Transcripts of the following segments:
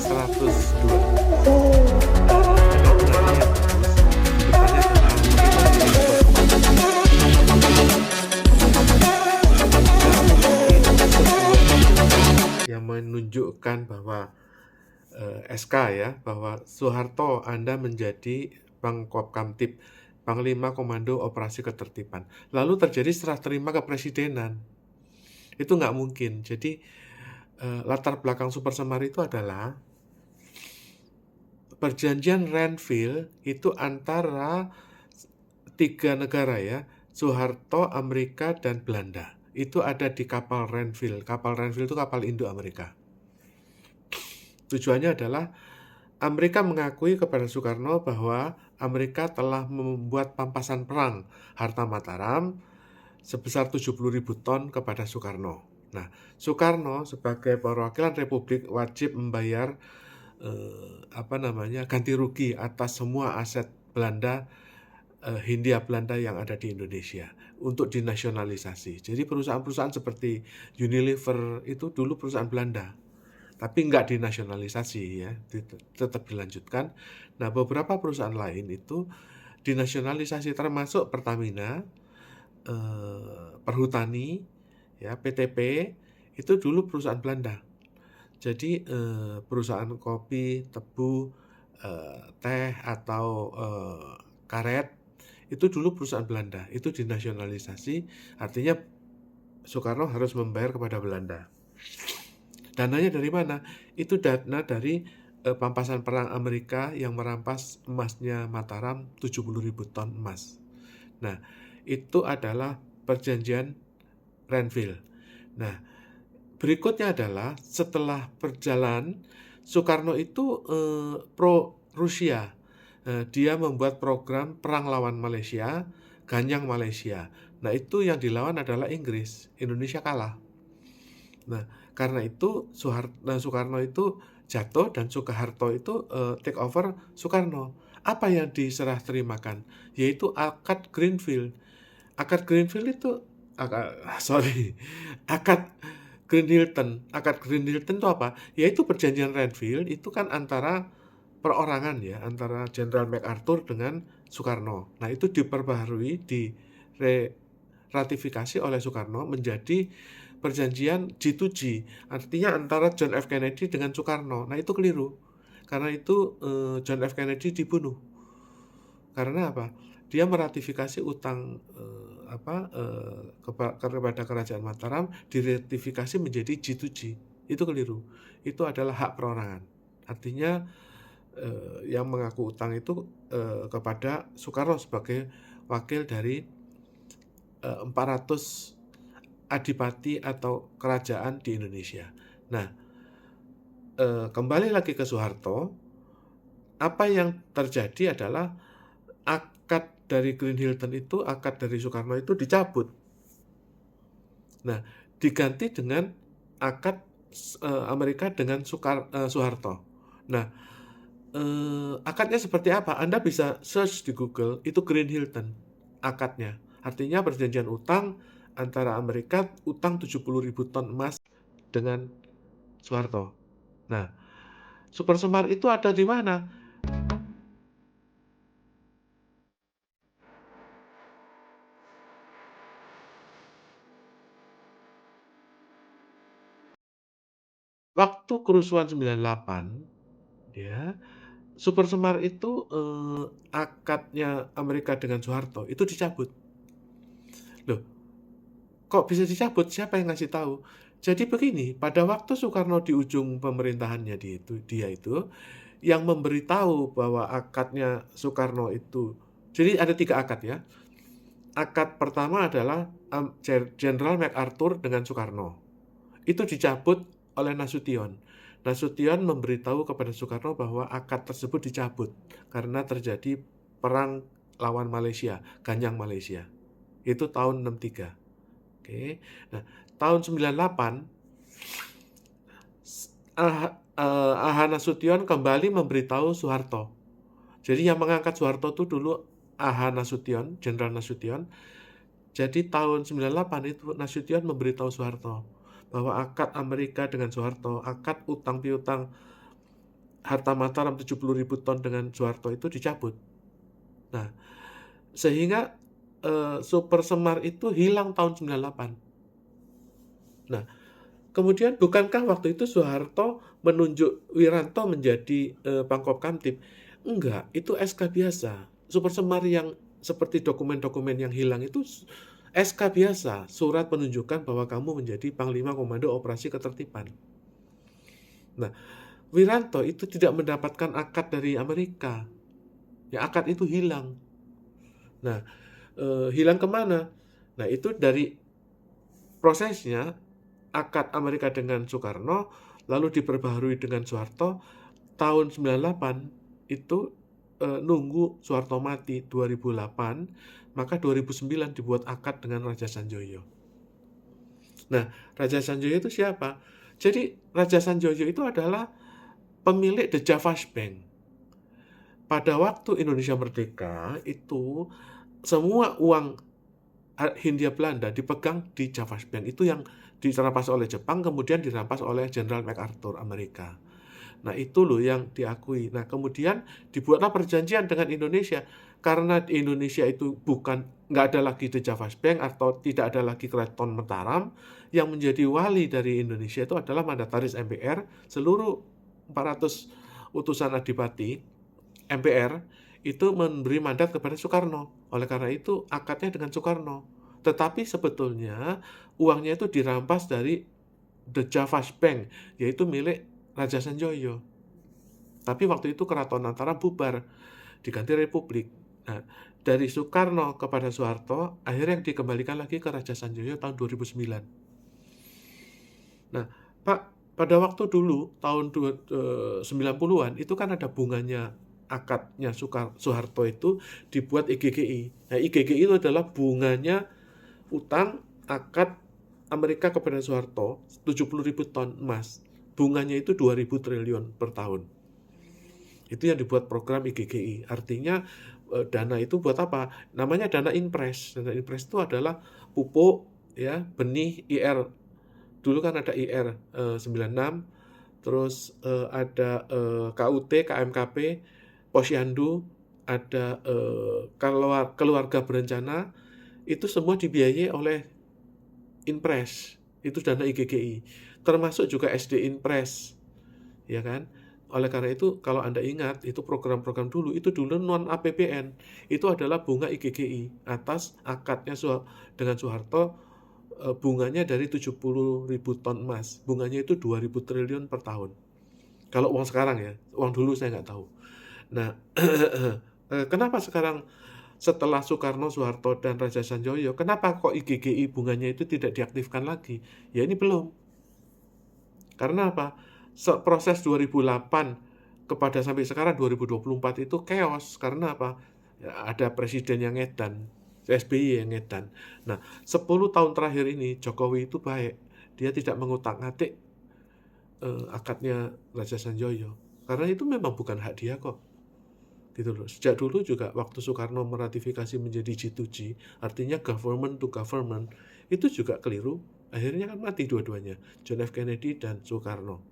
102. Kalau nilainya bagus, bertanya tentang bagaimana nilai yang menunjukkan bahwa SK ya, bahwa Soeharto Anda menjadi Pangkop Kamtib, Panglima Komando Operasi Ketertiban. Lalu terjadi serah terima kepresidenan. Itu nggak mungkin. Jadi latar belakang Super Semar itu adalah perjanjian Renville itu antara 3 negara ya, Soeharto, Amerika, dan Belanda. Itu ada di kapal Renville. Kapal Renville itu kapal induk Amerika. Tujuannya adalah Amerika mengakui kepada Soekarno bahwa Amerika telah membuat pampasan perang harta Mataram sebesar 70.000 ton kepada Soekarno. Nah, Soekarno sebagai perwakilan Republik wajib membayar ganti rugi atas semua aset Belanda, Hindia Belanda yang ada di Indonesia untuk dinasionalisasi. Jadi perusahaan-perusahaan seperti Unilever itu dulu perusahaan Belanda, tapi nggak dinasionalisasi ya, tetap dilanjutkan. Nah, beberapa perusahaan lain itu dinasionalisasi termasuk Pertamina, Perhutani, ya PTP itu dulu perusahaan Belanda. Jadi perusahaan kopi, tebu, teh atau karet itu dulu perusahaan Belanda, itu dinasionalisasi, artinya Soekarno harus membayar kepada Belanda. Dananya dari mana? Itu dana dari pampasan perang Amerika yang merampas emasnya Mataram 70.000 ton emas. Nah, itu adalah perjanjian Renville. Nah, berikutnya adalah setelah berjalan, Soekarno itu pro Rusia. Dia membuat program perang lawan Malaysia, Ganyang Malaysia. Nah, itu yang dilawan adalah Inggris. Indonesia kalah. Nah, karena itu Soekarno itu jatuh dan Soeharto itu take over Soekarno. Apa yang diserah terimakan? Yaitu Akad Greenfield. Akad Greenfield itu Akad Green Hilton. Akad Green Hilton itu apa? Yaitu perjanjian Renville itu kan antara perorangan ya, antara Jenderal MacArthur dengan Soekarno. Nah, itu diperbaharui, diratifikasi oleh Soekarno menjadi perjanjian G2G, artinya antara John F. Kennedy dengan Soekarno. Nah, itu keliru. Karena itu John F. Kennedy dibunuh. Karena apa? Dia meratifikasi utang kepada Kerajaan Mataram, diratifikasi menjadi G2G. Itu keliru. Itu adalah hak perorangan. Artinya yang mengaku utang itu kepada Soekarno sebagai wakil dari 400 adipati atau kerajaan di Indonesia. Nah, kembali lagi ke Soeharto, apa yang terjadi adalah akad dari Green Hilton itu, akad dari Soekarno itu dicabut. Nah, diganti dengan akad Amerika dengan Soeharto. Nah, akadnya seperti apa? Anda bisa search di Google, itu Green Hilton akadnya. Artinya perjanjian utang antara Amerika, utang 70.000 ton emas dengan Soeharto. Nah, Super Semar itu ada di mana? Waktu kerusuhan 98, ya, Super Semar itu akadnya Amerika dengan Soeharto itu dicabut. Loh, kok bisa dicabut? Siapa yang ngasih tahu? Jadi begini, pada waktu Soekarno di ujung pemerintahannya dia itu yang memberitahu bahwa akadnya Soekarno itu, jadi ada 3 akad ya. Akad pertama adalah Jenderal MacArthur dengan Soekarno. Itu dicabut oleh Nasution. Nasution memberitahu kepada Soekarno bahwa akad tersebut dicabut karena terjadi perang lawan Malaysia, Ganyang Malaysia. Itu tahun 63. Oke. Nah, tahun 98 Aha Nasution kembali memberitahu Soeharto. Jadi yang mengangkat Soeharto itu dulu Aha Nasution, Jenderal Nasution. Jadi tahun 98 itu Nasution memberitahu Soeharto bahwa akad Amerika dengan Soeharto, akad utang piutang Harta Mataram 70.000 ton dengan Soeharto itu dicabut. Nah, sehingga Super Semar itu hilang tahun 98. Nah, kemudian bukankah waktu itu Soeharto menunjuk Wiranto menjadi Pangkop Kamtib? Enggak, itu SK biasa. Super Semar yang seperti dokumen-dokumen yang hilang itu SK biasa, surat penunjukan bahwa kamu menjadi Panglima Komando Operasi Ketertiban. Nah, Wiranto itu tidak mendapatkan akad dari Amerika. Ya, akad itu hilang. Nah, hilang kemana? Nah, itu dari prosesnya akad Amerika dengan Soekarno, lalu diperbaharui dengan Soeharto, tahun 98 itu nunggu Soeharto mati 2008, maka 2009 dibuat akad dengan Raja Sanjoyo. Nah, Raja Sanjoyo itu siapa? Jadi Raja Sanjoyo itu adalah pemilik The Javash Bank. Pada waktu Indonesia merdeka itu semua uang Hindia Belanda dipegang di Javash Bank. Itu yang dirampas oleh Jepang, kemudian dirampas oleh Jenderal MacArthur Amerika. Nah, itu loh yang diakui. Nah, kemudian dibuatlah perjanjian dengan Indonesia. Karena di Indonesia itu nggak ada lagi The Javash Bank atau tidak ada lagi Keraton Mataram, yang menjadi wali dari Indonesia itu adalah mandataris MPR, seluruh 400 utusan adipati MPR itu memberi mandat kepada Soekarno. Oleh karena itu, akadnya dengan Soekarno. Tetapi sebetulnya uangnya itu dirampas dari The Javash Bank, yaitu milik Raja Sanjoyo. Tapi waktu itu Keraton Mataram bubar, diganti Republik. Nah, dari Soekarno kepada Soeharto, akhirnya dikembalikan lagi ke Raja Sanjoyo tahun 2009. Nah, Pak, pada waktu dulu, tahun 90-an, itu kan ada bunganya akadnya Soeharto itu dibuat IGGI. Nah, IGGI itu adalah bunganya utang akad Amerika kepada Soeharto 70.000 ton emas. Bunganya itu 2.000 triliun per tahun. Itu yang dibuat program IGGI. Artinya dana itu buat apa? Namanya dana impres. Dana impres itu adalah pupuk, ya, benih IR. Dulu kan ada IR 96, terus ada KUT, KMKP, Posyandu, ada keluarga berencana, itu semua dibiayai oleh Inpres, itu dana IGGI, termasuk juga SD Inpres, ya kan? Oleh karena itu, kalau Anda ingat, itu program-program dulu, itu dulu non-APBN, itu adalah bunga IGGI atas akadnya dengan Soeharto, bunganya dari 70.000 ton emas, bunganya itu 2.000 triliun per tahun. Kalau uang sekarang ya, uang dulu saya nggak tahu. Nah, kenapa sekarang setelah Soekarno, Soeharto, dan Raja Sanjoyo, kenapa kok IGGI bunganya itu tidak diaktifkan lagi? Ya ini belum. Karena apa? Proses 2008 kepada sampai sekarang 2024 itu chaos. Karena apa? Ya, ada presiden yang edan, SBY yang edan. Nah, 10 tahun terakhir ini Jokowi itu baik. Dia tidak mengutak-ngatik akadnya Raja Sanjoyo. Karena itu memang bukan hak dia kok. Gitu loh. Sejak dulu juga waktu Soekarno meratifikasi menjadi G2G, artinya government to government, itu juga keliru. Akhirnya kan mati dua-duanya, John F. Kennedy dan Soekarno.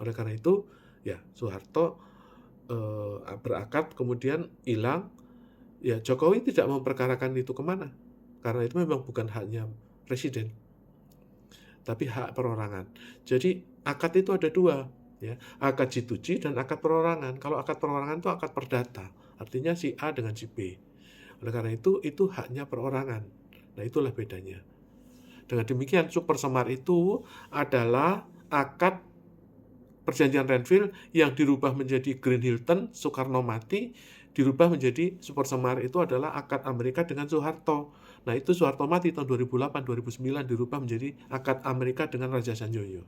Oleh karena itu, ya Soeharto berakad, kemudian hilang. Ya Jokowi tidak memperkarakan itu kemana, karena itu memang bukan haknya presiden, tapi hak perorangan. Jadi akad itu ada dua, ya, akad G2G dan akad perorangan. Kalau akad perorangan itu akad perdata, artinya si A dengan si B. Oleh karena itu haknya perorangan. Nah, itulah bedanya. Dengan demikian, Super Semar itu adalah akad perjanjian Renville yang dirubah menjadi Green Hilton, Soekarno mati, dirubah menjadi Super Semar itu adalah akad Amerika dengan Soeharto. Nah, itu Soeharto mati tahun 2008, 2009 dirubah menjadi akad Amerika dengan Raja Sanjoyo.